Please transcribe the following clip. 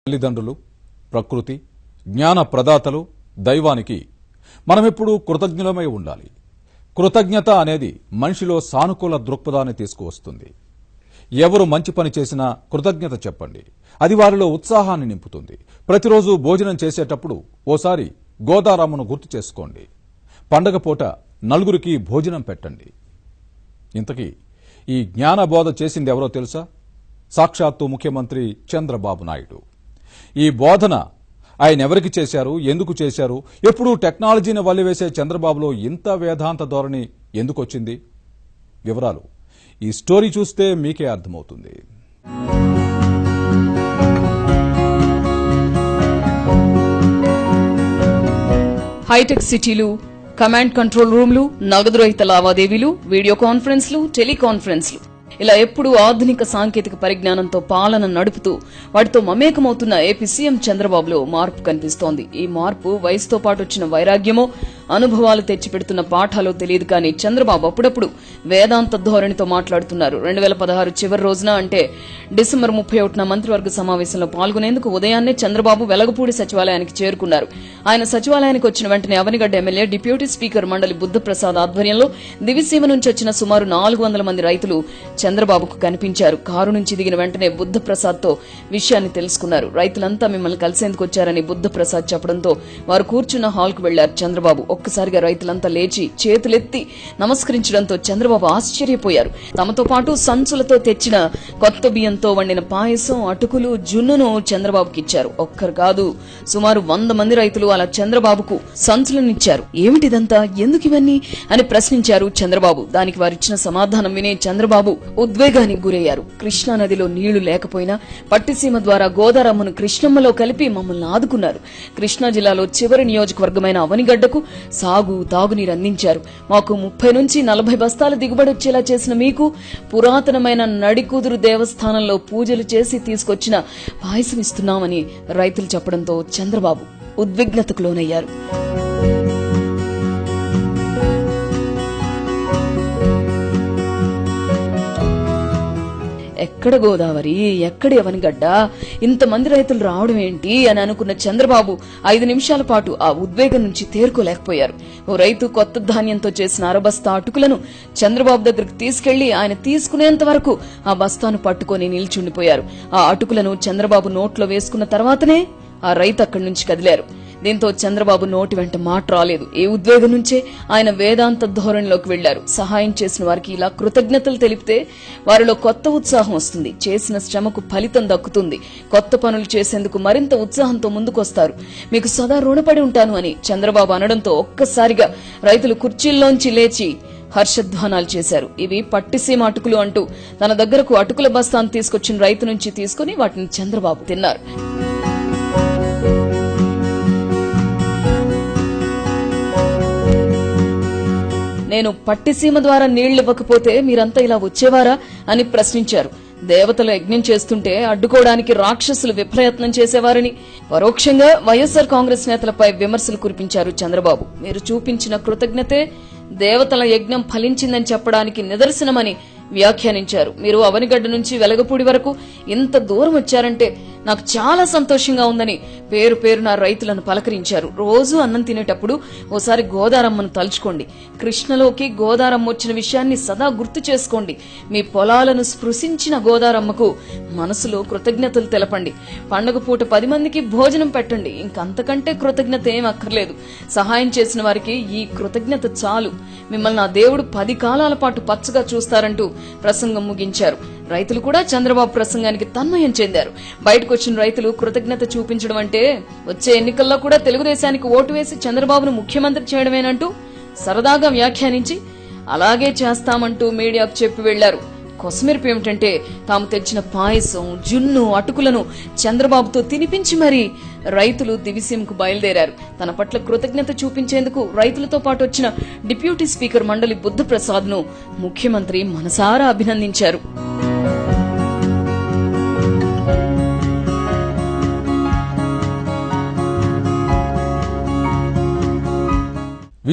తల్లిదండ్రులు, ప్రకృతి, జ్ఞాన ప్రదాతలు, దైవానికి మనమెప్పుడూ కృతజ్ఞులమై ఉండాలి. కృతజ్ఞత అనేది మనిషిలో సానుకూల దృక్పథాన్ని తీసుకువస్తుంది. ఎవరు మంచి పని చేసినా కృతజ్ఞత చెప్పండి. అది వారిలో ఉత్సాహాన్ని నింపుతుంది. ప్రతిరోజు భోజనం చేసేటప్పుడు ఓసారి గోదారమ్మను గుర్తు చేసుకోండి. పండగ పూట నలుగురికి భోజనం పెట్టండి. ఇంతకీ ఈ జ్ఞానబోధ చేసింది ఎవరో తెలుసా? సాక్షాత్తు ముఖ్యమంత్రి చంద్రబాబు నాయుడు. ఈ బోధన ఆయన ఎవరికి చేశారు, ఎందుకు చేశారు, ఎప్పుడూ టెక్నాలజీని వల్లివేసే చంద్రబాబులో ఇంత వేదాంత ధోరణి ఎందుకొచ్చింది? వివరాలు ఈ స్టోరీ చూస్తే మీకే అర్థమవుతుంది. హైటెక్ సిటీలు, కమాండ్ కంట్రోల్ రూమ్లు, నగదు రహిత లావాదేవీలు, వీడియో కాన్ఫరెన్స్లు, టెలికాన్ఫరెన్స్లు, ఇలా ఎప్పుడూ ఆధునిక సాంకేతిక పరిజ్ఞానంతో పాలన నడుపుతూ వాటితో మమేకమవుతున్న ఏపీ సీఎం చంద్రబాబులో మార్పు కనిపిస్తోంది. ఈ మార్పు వయసుతో పాటు వచ్చిన వైరాగ్యమో, అనుభవాలు తెచ్చిపెడుతున్న పాఠాలో తెలియదు కానీ చంద్రబాబు అప్పుడప్పుడు వేదాంత ధోరణితో మాట్లాడుతున్నారు. 2016 చివరి రోజున అంటే డిసెంబర్ 31న మంత్రివర్గ సమావేశంలో పాల్గొనేందుకు ఉదయాన్నే చంద్రబాబు వెలగపూడి సచివాలయానికి చేరుకున్నారు. ఆయన సచివాలయానికి వచ్చిన వెంటనే అవనిగడ్డ ఎమ్మెల్యే డిప్యూటీ స్పీకర్ మండలి బుద్ధప్రసాద్ ఆధ్వర్యంలో దివిసీమ నుంచి వచ్చిన సుమారు 400 మంది రైతులు చంద్రబాబుకు కనిపించారు. కారు నుంచి దిగిన వెంటనే బుద్ధప్రసాద్ తో విషయాన్ని తెలుసుకున్నారు. రైతులంతా మిమ్మల్ని కలిసేందుకు వచ్చారని బుద్ధప్రసాద్ చెప్పడంతో వారు కూర్చున్న హాల్ కు వెళ్లారు చంద్రబాబు. ఒక్కసారిగా రైతులంతా లేచి చేతులెత్తి నమస్కరించడంతో చంద్రబాబు ఆశ్చర్యపోయారు. తమతో పాటు సంచులతో తెచ్చిన కొత్త బియ్యంతో వండిన పాయసం, అటుకులు, జున్నును చంద్రబాబుకిచ్చారు. ఒక్కరు కాదు, సుమారు 100 మంది రైతులు అలా చంద్రబాబుకు సంచులనిచ్చారు. ఏమిటిదంతా, ఎందుకు ఇవన్నీ అని ప్రశ్నించారు చంద్రబాబు. దానికి వారిచ్చిన సమాధానం వినే చంద్రబాబు ఉద్వేగానికి గురయ్యారు. కృష్ణా నదిలో నీళ్లు లేకపోయినా పట్టిసీమ ద్వారా గోదారమ్మను కృష్ణమ్మలో కలిపి మమ్మల్ని ఆదుకున్నారు. కృష్ణా జిల్లాలో చివరి నియోజకవర్గమైన అవనిగడ్డకు సాగు, తాగునీరు అందించారు. మాకు 30 నుంచి 40 బస్తాల దిగుబడి వచ్చేలా చేసిన మీకు పురాతనమైన నడికుదురు దేవస్థానంలో పూజలు చేసి తీసుకొచ్చిన పాయసం ఇస్తున్నామని రైతులు చెప్పడంతో చంద్రబాబు ఉద్విగ్నతకు లోనయ్యారు. ఎక్కడ గోదావరి, ఎక్కడి అవనిగడ్డ, ఇంతమంది రైతులు రావడం ఏంటి అని అనుకున్న చంద్రబాబు 5 నిమిషాల పాటు ఆ ఉద్వేగం నుంచి తేరుకోలేకపోయారు. ఓ రైతు కొత్త ధాన్యంతో చేసిన అరబస్తా అటుకులను చంద్రబాబు దగ్గరకు తీసుకెళ్లి ఆయన తీసుకునేంత వరకు ఆ బస్తాను పట్టుకుని నిల్చుండిపోయారు. ఆ అటుకులను చంద్రబాబు నోట్లో వేసుకున్న తర్వాతనే ఆ రైతు అక్కడి నుంచి కదిలారు. దీంతో చంద్రబాబు నోటి వెంట మాట రాలేదు. ఈ ఉద్వేగం నుంచే ఆయన వేదాంత ధోరణిలోకి వెళ్లారు. సహాయం చేసిన వారికి ఇలా కృతజ్ఞతలు తెలిపితే వారిలో కొత్త ఉత్సాహం వస్తుంది. చేసిన శ్రమకు ఫలితం దక్కుతుంది. కొత్త పనులు చేసేందుకు మరింత ఉత్సాహంతో ముందుకొస్తారు. మీకు సదా రుణపడి ఉంటాను అని చంద్రబాబు అనడంతో ఒక్కసారిగా రైతులు కుర్చీల్లోంచి లేచి హర్షధ్వానాలు చేశారు. ఇవి పట్టిసీమ అటుకులు అంటూ తన దగ్గరకు అటుకుల బస్తాను తీసుకొచ్చిన రైతు నుంచి తీసుకుని వాటిని చంద్రబాబు తిన్నారు. నేను పట్టిసీమ ద్వారా నీళ్లివ్వకపోతే మీరంతా ఇలా వచ్చేవారా అని ప్రశ్నించారు. దేవతలు యజ్ఞం చేస్తుంటే అడ్డుకోవడానికి రాక్షసులు విప్రయత్నం చేసేవారని పరోక్షంగా వైఎస్సార్ కాంగ్రెస్ నేతలపై విమర్శలు కురిపించారు చంద్రబాబు. మీరు చూపించిన కృతజ్ఞతే దేవతల యజ్ఞం ఫలించిందని చెప్పడానికి నిదర్శనమని వ్యాఖ్యానించారు. మీరు అవనిగడ్డ నుంచి వెలగపూడి వరకు ఇంత దూరం వచ్చారంటే నాకు చాలా సంతోషంగా ఉందని పేరు పేరున రైతులను పలకరించారు. రోజు అన్నం తినేటప్పుడు ఓసారి గోదారమ్మను తలుచుకోండి. కృష్ణలోకి గోదారమ్మ వచ్చిన విషయాన్ని సదా గుర్తు చేసుకోండి. మీ పొలాలను స్పృశించిన గోదారమ్మకు మనసులో కృతజ్ఞతలు తెలపండి. పండుగ పూట 10 మందికి భోజనం పెట్టండి. ఇంకంతకంటే కృతజ్ఞత ఏం అక్కర్లేదు. సహాయం చేసిన వారికి ఈ కృతజ్ఞత చాలు. మిమ్మల్ని ఆ దేవుడు 10 కాలాల పాటు పచ్చగా చూస్తారంటూ ప్రసంగం ముగించారు. రైతులు కూడా చంద్రబాబు ప్రసంగానికి తన్మయం చెందారు. బయటకు వచ్చిన రైతులు కృతజ్ఞత చూపించడం అంటే వచ్చే ఎన్నికల్లో కూడా తెలుగుదేశానికి ఓటు వేసి చంద్రబాబును ముఖ్యమంత్రి చేయడమేనంటూ సరదాగా వ్యాఖ్యానించి అలాగే చేస్తామంటూ మీడియాకు చెప్పి వెళ్లారు. కొసమెరుపు ఏమిటంటే తాము తెచ్చిన పాయసం, జున్ను, అటుకులను చంద్రబాబుతో తినిపించి మరీ రైతులు దివిసీమకు బయలుదేరారు. తన పట్ల కృతజ్ఞత చూపించేందుకు రైతులతో పాటు వచ్చిన డిప్యూటీ స్పీకర్ మండలి బుద్ధప్రసాద్ ను ముఖ్యమంత్రి మనసారా అభినందించారు.